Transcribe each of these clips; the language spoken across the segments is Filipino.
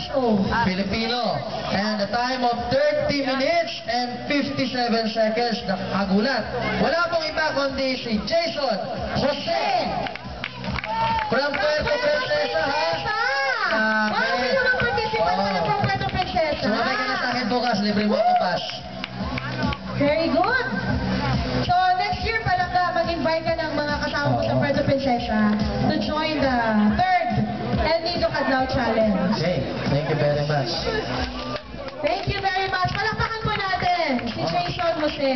years old. Filipino. And a time of 30 minutes and 57 seconds. Nakagulat. Wala pong iba kundi si Jason Jose from Puerto Princesa, ha? Grabe naman participant ka na from Puerto Princesa. Sumabay ka na sa akin bukas, libre mo ako pass. Very good. So, next year pala ka, mag-invite ka ng mga kasama mo sa Puerto Princesa to join the third El Nido Kadlaw Challenge. Okay, thank you very much. Thank you very much. Palakpakan po natin si Jason Jose.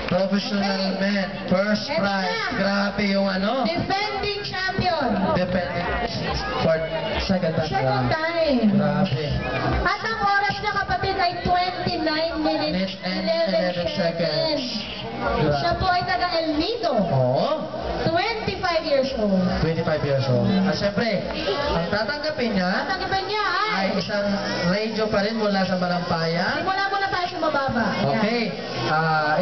Professional man, first Next prize. na. Grabe yung ano. Defending champion. Depending for second time. Second time. Grabe. At ang oras niya kapatid ay 29 minutes And 11 seconds. Siya po ay taga El Nido. Oo. 25 years old. 25 years old. At syempre, ang tatanggapin niya Tatanggapan niya ay isang radio pa rin mula sa Malampayan. simula muna tayo sa mababa. Ayan. Okay.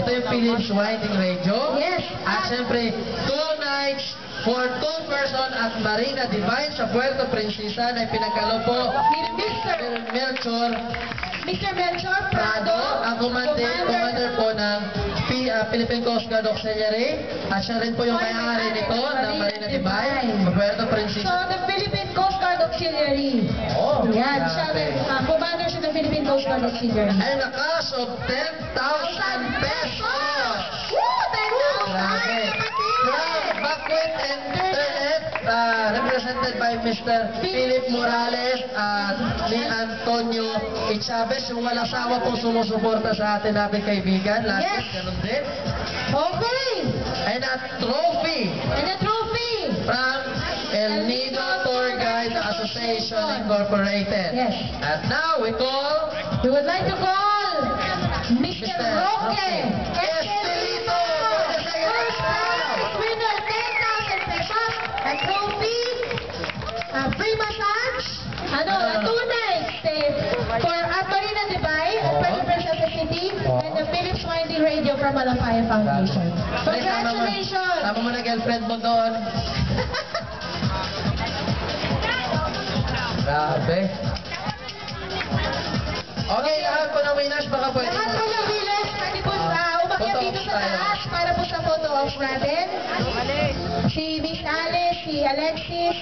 Ito yung Philips Winding Radio. Yes. At syempre, 2 nights for 2 person at Marina Divine sa Puerto Princesa na pinagkalo po Ni Mr. Melchor Mr. Melchor Prado, Prado, ang commander po ng Philippine Coast Guard Auxiliary. At siya rin po yung may-ari nito ng Marina Divine sa Puerto So, Princesa. the Philippine Coast Guard Auxiliary. Oh, Yan, siya rin. Commander siya ng Philippine Coast Guard Auxiliary. And a cash of 10,000 pesos! Woo! 10,000! Grabe. From Kapatid! Banquet and Internet, represented by Mr. Philip Morales at ni Antonio Chavez, yung walang sawa pong sumusuporta sa atin natin kaibigan. Last Yes. year, ganun din. Okay! And a trophy And a trophy! from El Nido Tour Guide Association Incorporated. Yes. And now we call We would like to call Mr. Mr. Roque Estelito. First prize winner, 10,000 pesos, a trophy, a free massage, a 2 nights stay for at Marina Divine, Puerto Princesa City, and the Philips Winding Radio from Malampaya Foundation. Congratulations! Sama mo na girlfriend mo doon. Grabe. Okay, lahat po ng winners, baka pwede Lahat po ng winners, pwede po umakyat dito sa taas para po sa photo ops natin. Si Miss Alice, si Alexis,